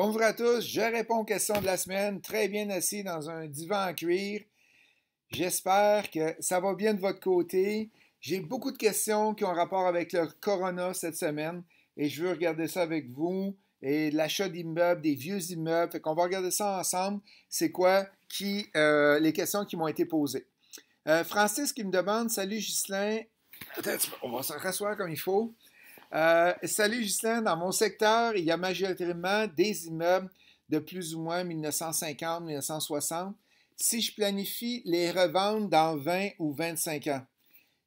Bonjour à tous, je réponds aux questions de la semaine, très bien assis dans un divan en cuir. J'espère que ça va bien de votre côté. J'ai beaucoup de questions qui ont rapport avec le corona cette semaine et je veux regarder ça avec vous et l'achat d'immeubles, des vieux immeubles. Fait qu'on va regarder ça ensemble. C'est quoi les questions qui m'ont été posées. Francis qui me demande, salut Ghislain, attends, on va se rasseoir comme il faut. Salut Ghislain, dans mon secteur, il y a majoritairement des immeubles de plus ou moins 1950-1960. Si je planifie les revendre dans 20 ou 25 ans,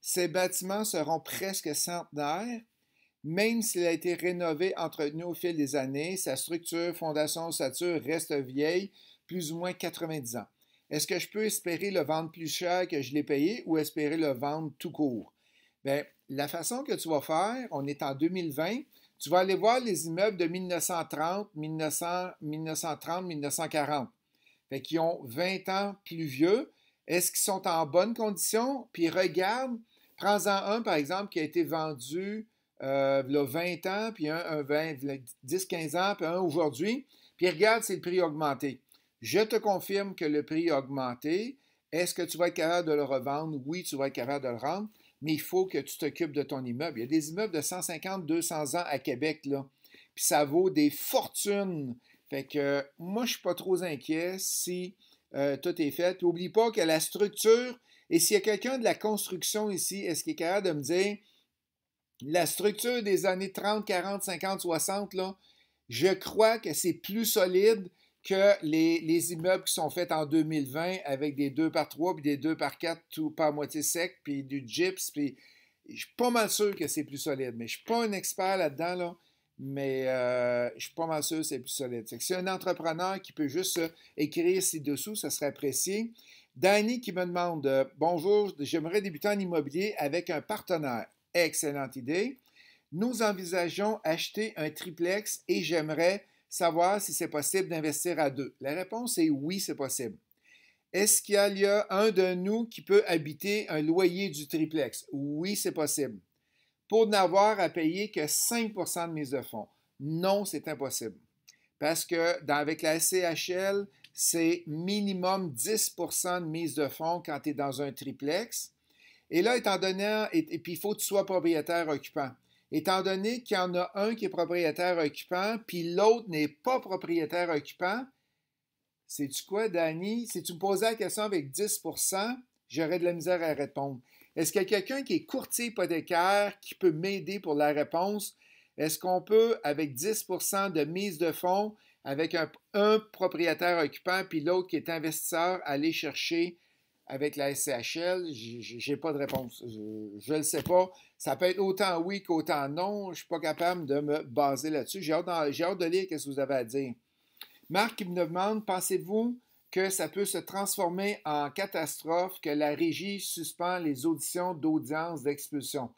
ces bâtiments seront presque centenaires, même s'il a été rénové, entretenu au fil des années, sa structure, fondation, ossature reste vieille, plus ou moins 90 ans. Est-ce que je peux espérer le vendre plus cher que je l'ai payé ou espérer le vendre tout court? Bien, la façon que tu vas faire, on est en 2020, tu vas aller voir les immeubles de 1930, 1940. Fait qu'ils ont 20 ans plus vieux. Est-ce qu'ils sont en bonne condition? Puis regarde, prends-en un, par exemple, qui a été vendu il y a 20 ans, puis un 10-15 ans, puis un aujourd'hui. Puis regarde si le prix a augmenté. Je te confirme que le prix a augmenté. Est-ce que tu vas être capable de le revendre? Oui, tu vas être capable de le rendre, mais il faut que tu t'occupes de ton immeuble. Il y a des immeubles de 150-200 ans à Québec, là, puis ça vaut des fortunes. Fait que moi, je ne suis pas trop inquiet si tout est fait. N'oublie pas que la structure, et s'il y a quelqu'un de la construction ici, est-ce qu'il est capable de me dire la structure des années 30, 40, 50, 60, là, je crois que c'est plus solide que les immeubles qui sont faits en 2020 avec des 2 par 3 puis des 2 par 4 tout pas à moitié sec, puis du gyps, puis je suis pas mal sûr que c'est plus solide, mais je suis pas un expert là-dedans, là, mais je suis pas mal sûr que c'est plus solide. C'est que si un entrepreneur qui peut juste écrire ci-dessous, ça serait apprécié. Danny qui me demande bonjour, j'aimerais débuter en immobilier avec un partenaire. Excellente idée. Nous envisageons acheter un triplex et j'aimerais savoir si c'est possible d'investir à deux. La réponse est oui, c'est possible. Est-ce qu'il y a un de nous qui peut habiter un loyer du triplex? Oui, c'est possible. Pour n'avoir à payer que 5 de mise de fonds. Non, c'est impossible. Parce que avec la SCHL, c'est minimum 10 de mise de fonds quand tu es dans un triplex. Et là, étant donné, et puis il faut que tu sois propriétaire occupant. Étant donné qu'il y en a un qui est propriétaire occupant, puis l'autre n'est pas propriétaire occupant, sais-tu quoi, Danny? Si tu me posais la question avec 10 j'aurais de la misère à répondre. Est-ce qu'il y a quelqu'un qui est courtier hypothécaire qui peut m'aider pour la réponse? Est-ce qu'on peut, avec 10 de mise de fonds, avec un propriétaire occupant, puis l'autre qui est investisseur, aller chercher avec la SCHL? J'ai pas de réponse. Je ne le sais pas. Ça peut être autant oui qu'autant non. Je ne suis pas capable de me baser là-dessus. J'ai hâte de lire ce que vous avez à dire. Marc qui me demande, pensez-vous que ça peut se transformer en catastrophe, que la régie suspend les auditions d'audience d'expulsion?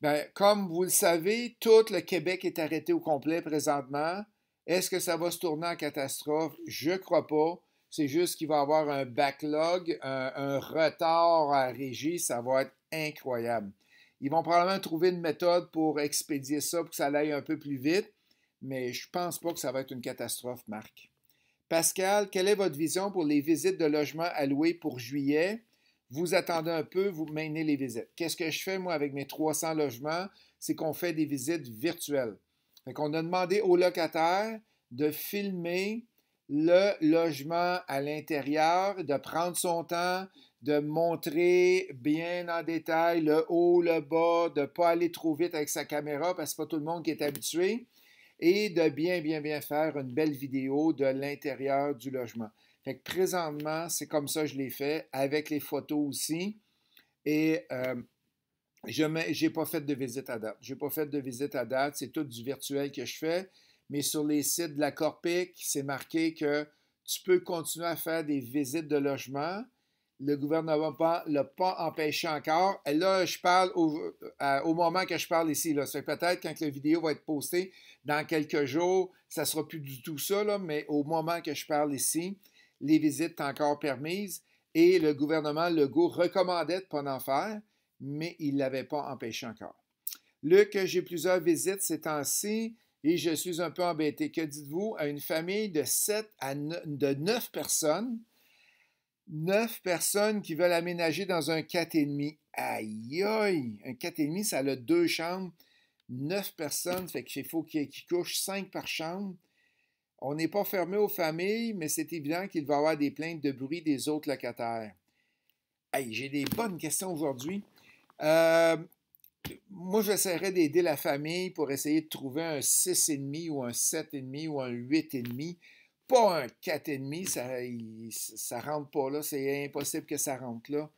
Bien, comme vous le savez, tout le Québec est arrêté au complet présentement. Est-ce que ça va se tourner en catastrophe? Je ne crois pas. C'est juste qu'il va y avoir un backlog, un retard à régie. Ça va être incroyable. Ils vont probablement trouver une méthode pour expédier ça, pour que ça aille un peu plus vite. Mais je ne pense pas que ça va être une catastrophe, Marc. Pascal, quelle est votre vision pour les visites de logements alloués pour juillet? Vous attendez un peu, vous maintenez les visites. Qu'est-ce que je fais, moi, avec mes 300 logements? C'est qu'on fait des visites virtuelles. Fait qu'on a demandé aux locataires de filmer le logement à l'intérieur, de prendre son temps, de montrer bien en détail le haut, le bas, de ne pas aller trop vite avec sa caméra parce que ce n'est pas tout le monde qui est habitué, et de bien faire une belle vidéo de l'intérieur du logement. Fait que présentement, c'est comme ça que je l'ai fait, avec les photos aussi. Et je n'ai pas fait de visite à date. Je n'ai pas fait de visite à date. C'est tout du virtuel que je fais. Mais sur les sites de la Corpic, c'est marqué que tu peux continuer à faire des visites de logement. Le gouvernement ne l'a pas empêché encore. Et là, je parle au moment que je parle ici. Là. C'est peut-être quand la vidéo va être postée dans quelques jours, ça ne sera plus du tout ça, là, mais au moment que je parle ici, les visites sont encore permises et le gouvernement Legault recommandait de ne pas en faire, mais il ne l'avait pas empêché encore. Luc, j'ai plusieurs visites ces temps-ci et je suis un peu embêté. Que dites-vous à une famille de 9 personnes? 9 personnes qui veulent aménager dans un 4,5. Aïe aïe! Un 4,5, ça a 2 chambres. 9 personnes, fait qu'il faut qu'ils couchent 5 par chambre. On n'est pas fermé aux familles, mais c'est évident qu'il va y avoir des plaintes de bruit des autres locataires. Hey, j'ai des bonnes questions aujourd'hui. Moi, j'essaierais d'aider la famille pour essayer de trouver un 6,5 ou un 7,5 ou un 8,5. Pas un 4,5, ça rentre pas là. C'est impossible que ça rentre là.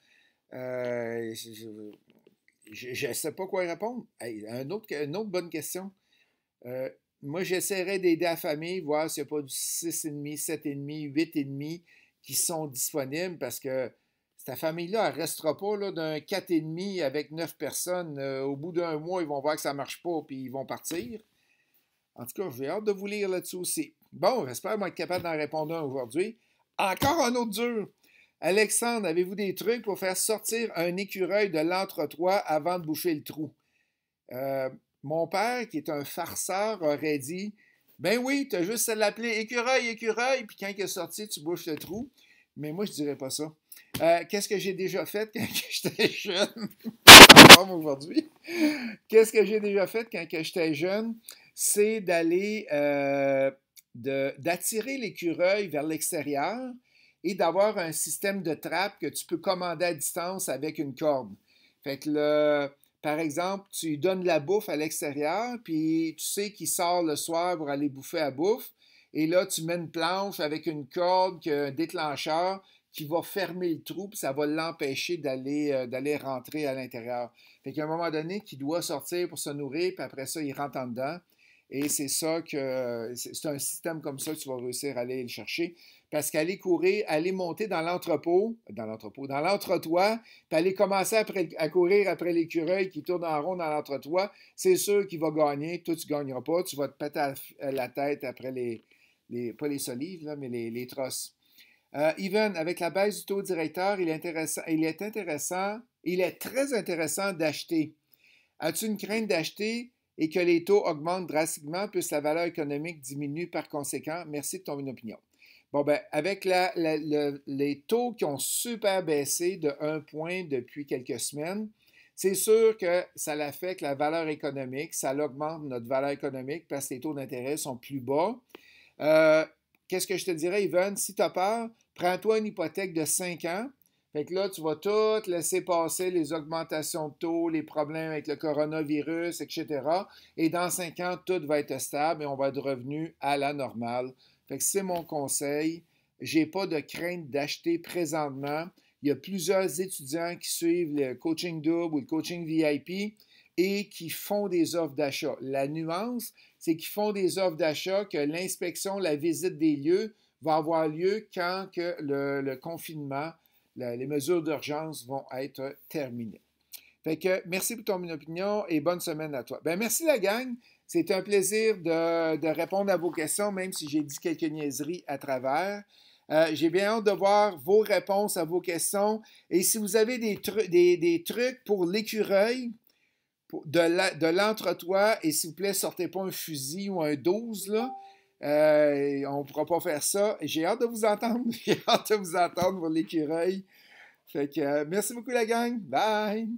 Je ne sais pas quoi répondre. Hey, une autre bonne question. Moi, j'essaierais d'aider la famille, voir s'il n'y a pas du 6,5, 7,5, 8,5 qui sont disponibles parce que cette famille-là, elle ne restera pas là, d'un 4,5 avec 9 personnes. Au bout d'un mois, ils vont voir que ça ne marche pas puis ils vont partir. En tout cas, j'ai hâte de vous lire là-dessus aussi. Bon, j'espère être capable d'en répondre un aujourd'hui. Encore un autre dur. Alexandre, avez-vous des trucs pour faire sortir un écureuil de l'entretoit avant de boucher le trou? Mon père, qui est un farceur, aurait dit ben oui, tu as juste à l'appeler écureuil, écureuil, puis quand il est sorti, tu bouches le trou. Mais moi, je dirais pas ça. Qu'est-ce que j'ai déjà fait quand j'étais jeune? En aujourd'hui. Qu'est-ce que j'ai déjà fait quand j'étais jeune? C'est d'aller d'attirer l'écureuil vers l'extérieur et d'avoir un système de trappe que tu peux commander à distance avec une corde. Fait que par exemple, tu lui donnes la bouffe à l'extérieur, puis tu sais qu'il sort le soir pour aller bouffer à bouffe. Et là, tu mets une planche avec une corde, un déclencheur qui va fermer le trou, puis ça va l'empêcher d'aller rentrer à l'intérieur. Fait qu'à un moment donné, qu'il doit sortir pour se nourrir, puis après ça, il rentre en dedans. Et c'est un système comme ça que tu vas réussir à aller le chercher. Parce qu'aller courir, aller monter dans l'entretoit, puis aller commencer à courir après l'écureuil qui tourne en rond dans l'entretoit, c'est sûr qu'il va gagner. Toi, tu ne gagneras pas. Tu vas te péter la tête après pas les solives, là, mais les trosses. Even, avec la baisse du taux directeur, il est très intéressant d'acheter. As-tu une crainte d'acheter et que les taux augmentent drastiquement puisque la valeur économique diminue par conséquent? Merci de ton opinion. Bon, ben, avec les taux qui ont super baissé de 1 point depuis quelques semaines, c'est sûr que ça affecte la valeur économique, ça augmente notre valeur économique parce que les taux d'intérêt sont plus bas. Qu'est-ce que je te dirais, Yvonne? Si tu as peur, prends-toi une hypothèque de 5 ans. Fait que là, tu vas tout laisser passer les augmentations de taux, les problèmes avec le coronavirus, etc. Et dans 5 ans, tout va être stable et on va être revenu à la normale. Fait que c'est mon conseil. Je n'ai pas de crainte d'acheter présentement. Il y a plusieurs étudiants qui suivent le coaching double ou le coaching VIP et qui font des offres d'achat. La nuance, c'est qu'ils font des offres d'achat, que l'inspection, la visite des lieux va avoir lieu quand que le confinement, les mesures d'urgence vont être terminées. Fait que merci pour ton opinion et bonne semaine à toi. Ben merci la gang. C'est un plaisir de répondre à vos questions, même si j'ai dit quelques niaiseries à travers. J'ai bien hâte de voir vos réponses à vos questions. Et si vous avez des trucs pour l'écureuil, de l'entretoit, et s'il vous plaît, sortez pas un fusil ou un 12, là. On ne pourra pas faire ça. J'ai hâte de vous entendre. J'ai hâte de vous entendre pour l'écureuil. Fait que merci beaucoup la gang. Bye!